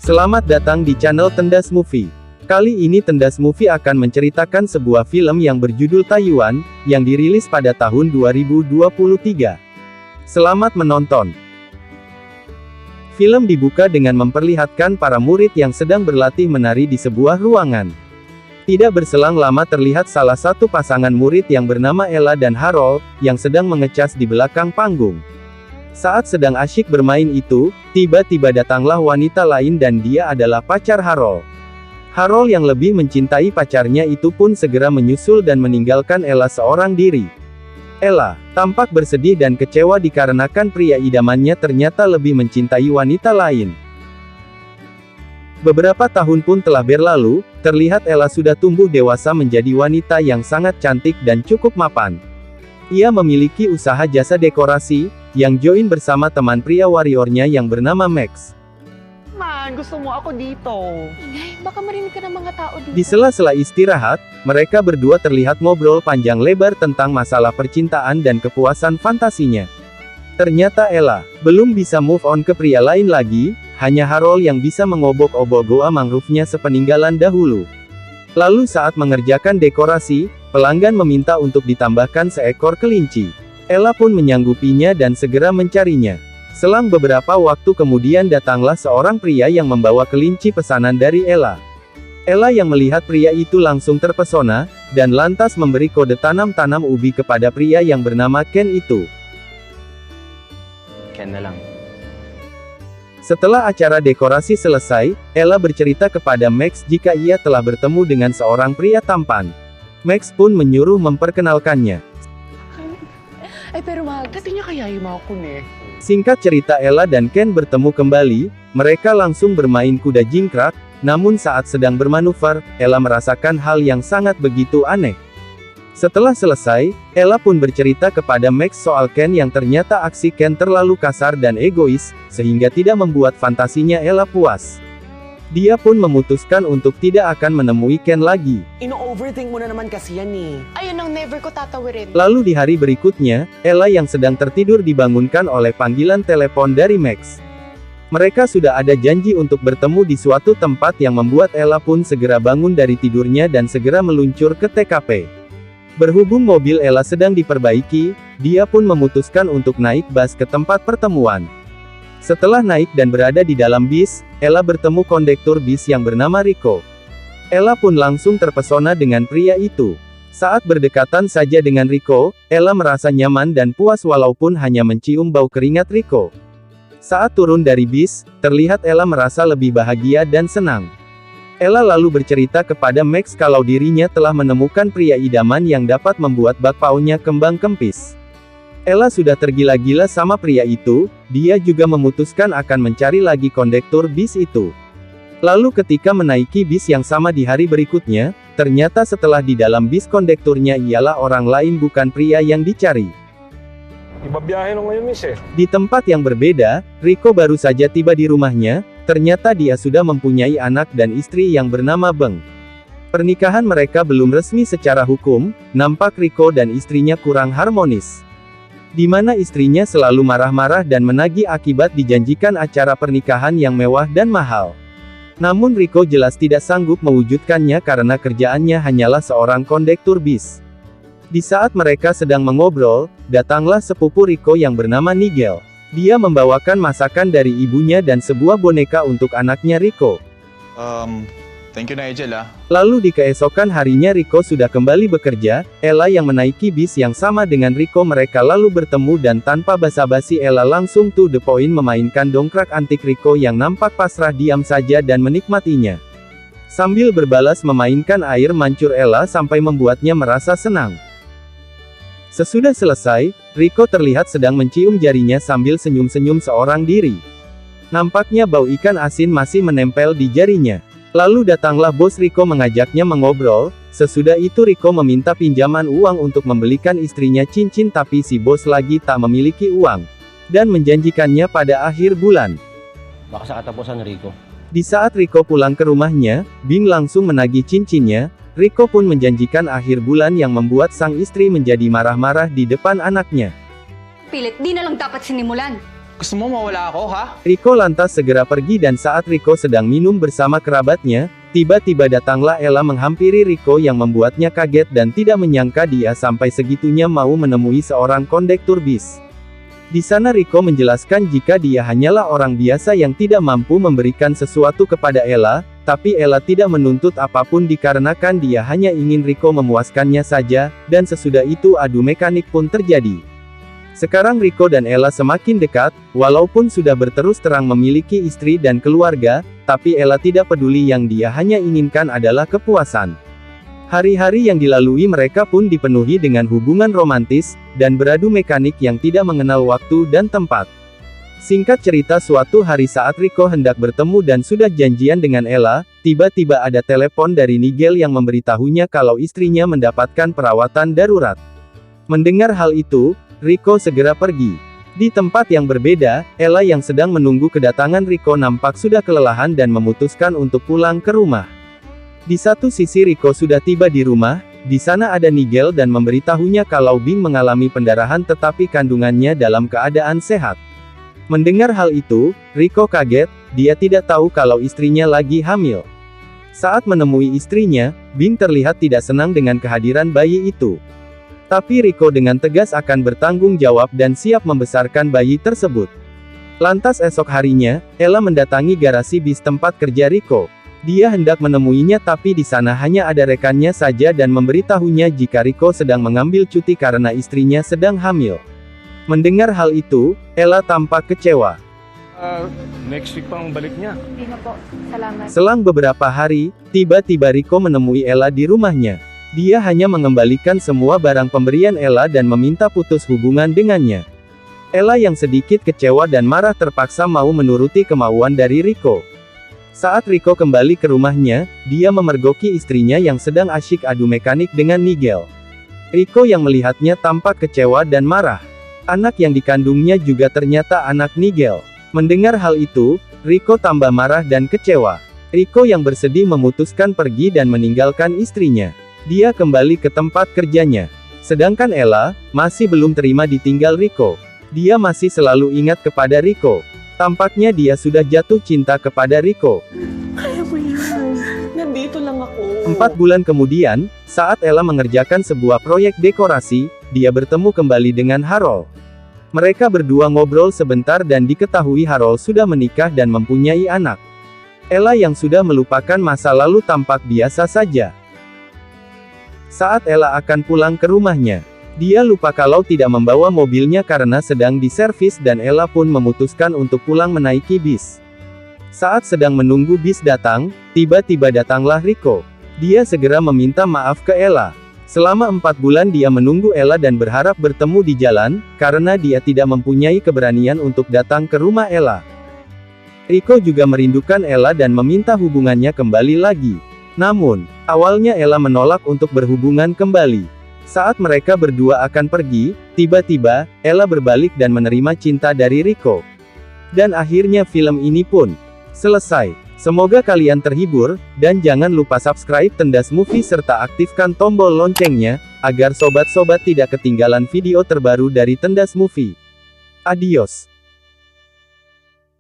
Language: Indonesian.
Selamat datang di channel Tendas Movie. Kali ini Tendas Movie akan menceritakan sebuah film yang berjudul Taiwan, yang dirilis pada tahun 2023. Selamat menonton. Film dibuka dengan memperlihatkan para murid yang sedang berlatih menari di sebuah ruangan. Tidak berselang lama terlihat salah satu pasangan murid yang bernama Ella dan Harold, yang sedang mengecas di belakang panggung. Saat sedang asyik bermain itu, tiba-tiba datanglah wanita lain dan dia adalah pacar Harold. Harold yang lebih mencintai pacarnya itu pun segera menyusul dan meninggalkan Ella seorang diri. Ella tampak bersedih dan kecewa dikarenakan pria idamannya ternyata lebih mencintai wanita lain. Beberapa tahun pun telah berlalu, terlihat Ella sudah tumbuh dewasa menjadi wanita yang sangat cantik dan cukup mapan. Ia memiliki usaha jasa dekorasi, yang join bersama teman pria warriornya yang bernama Max. Man, gusto mo ako dito. Ingay, baka marinig ka ng mga tao dito. Di sela-sela istirahat, mereka berdua terlihat ngobrol panjang lebar tentang masalah percintaan dan kepuasan fantasinya. Ternyata Ella belum bisa move on ke pria lain lagi, hanya Harold yang bisa mengobok-obok goa mangrove-nya sepeninggalan dahulu. Lalu saat mengerjakan dekorasi, pelanggan meminta untuk ditambahkan seekor kelinci. Ella pun menyanggupinya dan segera mencarinya. Selang beberapa waktu kemudian datanglah seorang pria yang membawa kelinci pesanan dari Ella. Ella yang melihat pria itu langsung terpesona, dan lantas memberi kode tanam ubi kepada pria yang bernama Ken itu. Ken na lang. Setelah acara dekorasi selesai, Ella bercerita kepada Max jika ia telah bertemu dengan seorang pria tampan. Max pun menyuruh memperkenalkannya. Ay, pero mahal. Dati niya kaya yung mga kunik. Singkat cerita Ella dan Ken bertemu kembali, mereka langsung bermain kuda jingkrak, namun saat sedang bermanuver, Ella merasakan hal yang sangat begitu aneh. Setelah selesai, Ella pun bercerita kepada Max soal Ken yang ternyata aksi Ken terlalu kasar dan egois, sehingga tidak membuat fantasinya Ella puas. Dia pun memutuskan untuk tidak akan menemui Ken lagi. Ino-overthink mo na naman kasi yan eh. Ayun ang never ko tatawirin. Lalu di hari berikutnya, Ella yang sedang tertidur dibangunkan oleh panggilan telepon dari Max. Mereka sudah ada janji untuk bertemu di suatu tempat yang membuat Ella pun segera bangun dari tidurnya dan segera meluncur ke TKP. Berhubung mobil Ella sedang diperbaiki, dia pun memutuskan untuk naik bus ke tempat pertemuan. Setelah naik dan berada di dalam bis, Ella bertemu kondektur bis yang bernama Rico. Ella pun langsung terpesona dengan pria itu. Saat berdekatan saja dengan Rico, Ella merasa nyaman dan puas walaupun hanya mencium bau keringat Rico. Saat turun dari bis, terlihat Ella merasa lebih bahagia dan senang. Ella lalu bercerita kepada Max kalau dirinya telah menemukan pria idaman yang dapat membuat bakpaunya kembang kempis. Ella sudah tergila-gila sama pria itu, dia juga memutuskan akan mencari lagi kondektur bis itu. Lalu ketika menaiki bis yang sama di hari berikutnya, ternyata setelah di dalam bis kondekturnya ialah orang lain bukan pria yang dicari. Ibabiyahe nung ngayon, miss eh. Di tempat yang berbeda, Rico baru saja tiba di rumahnya, ternyata dia sudah mempunyai anak dan istri yang bernama Beng. Pernikahan mereka belum resmi secara hukum, nampak Rico dan istrinya kurang harmonis. Di mana istrinya selalu marah-marah dan menagih akibat dijanjikan acara pernikahan yang mewah dan mahal. Namun Rico jelas tidak sanggup mewujudkannya karena kerjaannya hanyalah seorang kondektur bis. Di saat mereka sedang mengobrol, datanglah sepupu Rico yang bernama Nigel. Dia membawakan masakan dari ibunya dan sebuah boneka untuk anaknya Rico. Thank you Nigel ah. Lalu di keesokan harinya Rico sudah kembali bekerja, Ella yang menaiki bis yang sama dengan Rico mereka lalu bertemu dan tanpa basa-basi Ella langsung to the point memainkan dongkrak antik Rico yang nampak pasrah diam saja dan menikmatinya. Sambil berbalas memainkan air mancur Ella sampai membuatnya merasa senang. Sesudah selesai, Rico terlihat sedang mencium jarinya sambil senyum-senyum seorang diri. Nampaknya bau ikan asin masih menempel di jarinya. Lalu datanglah bos Rico mengajaknya mengobrol, sesudah itu Rico meminta pinjaman uang untuk membelikan istrinya cincin tapi si bos lagi tak memiliki uang. Dan menjanjikannya pada akhir bulan. Baka sa katapusan, Rico. Di saat Rico pulang ke rumahnya, Bing langsung menagih cincinnya, Rico pun menjanjikan akhir bulan yang membuat sang istri menjadi marah-marah di depan anaknya. Pilit, di na lang dapat sinimulan. Gusto mo mawala ako, ha? Rico lantas segera pergi dan saat Rico sedang minum bersama kerabatnya, tiba-tiba datanglah Ella menghampiri Rico yang membuatnya kaget dan tidak menyangka dia sampai segitunya mau menemui seorang kondektur bis. Di sana Rico menjelaskan jika dia hanyalah orang biasa yang tidak mampu memberikan sesuatu kepada Ella, tapi Ella tidak menuntut apapun dikarenakan dia hanya ingin Rico memuaskannya saja, dan sesudah itu adu mekanik pun terjadi. Sekarang Rico dan Ella semakin dekat, walaupun sudah berterus terang memiliki istri dan keluarga, tapi Ella tidak peduli yang dia hanya inginkan adalah kepuasan. Hari-hari yang dilalui mereka pun dipenuhi dengan hubungan romantis, dan beradu mekanik yang tidak mengenal waktu dan tempat. Singkat cerita suatu hari saat Rico hendak bertemu dan sudah janjian dengan Ella, tiba-tiba ada telepon dari Nigel yang memberitahunya kalau istrinya mendapatkan perawatan darurat. Mendengar hal itu, Rico segera pergi. Di tempat yang berbeda, Ella yang sedang menunggu kedatangan Rico nampak sudah kelelahan dan memutuskan untuk pulang ke rumah. Di satu sisi Rico sudah tiba di rumah, di sana ada Nigel dan memberitahunya kalau Bing mengalami pendarahan tetapi kandungannya dalam keadaan sehat. Mendengar hal itu, Rico kaget, dia tidak tahu kalau istrinya lagi hamil. Saat menemui istrinya, Bing terlihat tidak senang dengan kehadiran bayi itu. Tapi Rico dengan tegas akan bertanggung jawab dan siap membesarkan bayi tersebut. Lantas esok harinya, Ella mendatangi garasi bis tempat kerja Rico. Dia hendak menemuinya tapi di sana hanya ada rekannya saja dan memberitahunya jika Rico sedang mengambil cuti karena istrinya sedang hamil. Mendengar hal itu, Ella tampak kecewa. Next week pang balik niya. Hindi na po. Salamat. Selang beberapa hari, tiba-tiba Rico menemui Ella di rumahnya. Dia hanya mengembalikan semua barang pemberian Ella dan meminta putus hubungan dengannya. Ella yang sedikit kecewa dan marah terpaksa mau menuruti kemauan dari Rico. Saat Rico kembali ke rumahnya, dia memergoki istrinya yang sedang asyik adu mekanik dengan Nigel. Rico yang melihatnya tampak kecewa dan marah. Anak yang dikandungnya juga ternyata anak Nigel. Mendengar hal itu, Rico tambah marah dan kecewa. Rico yang bersedih memutuskan pergi dan meninggalkan istrinya. Dia kembali ke tempat kerjanya. Sedangkan Ella, masih belum terima ditinggal Rico. Dia masih selalu ingat kepada Rico. Tampaknya dia sudah jatuh cinta kepada Rico. Kaya mo yan. Nandito lang ako. 4 bulan kemudian, saat Ella mengerjakan sebuah proyek dekorasi, dia bertemu kembali dengan Harold. Mereka berdua ngobrol sebentar dan diketahui Harold sudah menikah dan mempunyai anak. Ella yang sudah melupakan masa lalu tampak biasa saja. Saat Ella akan pulang ke rumahnya, dia lupa kalau tidak membawa mobilnya karena sedang diservis dan Ella pun memutuskan untuk pulang menaiki bis. Saat sedang menunggu bis datang, tiba-tiba datanglah Rico. Dia segera meminta maaf ke Ella. Selama 4 bulan dia menunggu Ella dan berharap bertemu di jalan, karena dia tidak mempunyai keberanian untuk datang ke rumah Ella. Rico juga merindukan Ella dan meminta hubungannya kembali lagi. Namun, awalnya Ella menolak untuk berhubungan kembali. Saat mereka berdua akan pergi, tiba-tiba, Ella berbalik dan menerima cinta dari Rico. Dan akhirnya film ini pun selesai. Semoga kalian terhibur, dan jangan lupa subscribe Tendas Movie serta aktifkan tombol loncengnya, agar sobat-sobat tidak ketinggalan video terbaru dari Tendas Movie. Adios.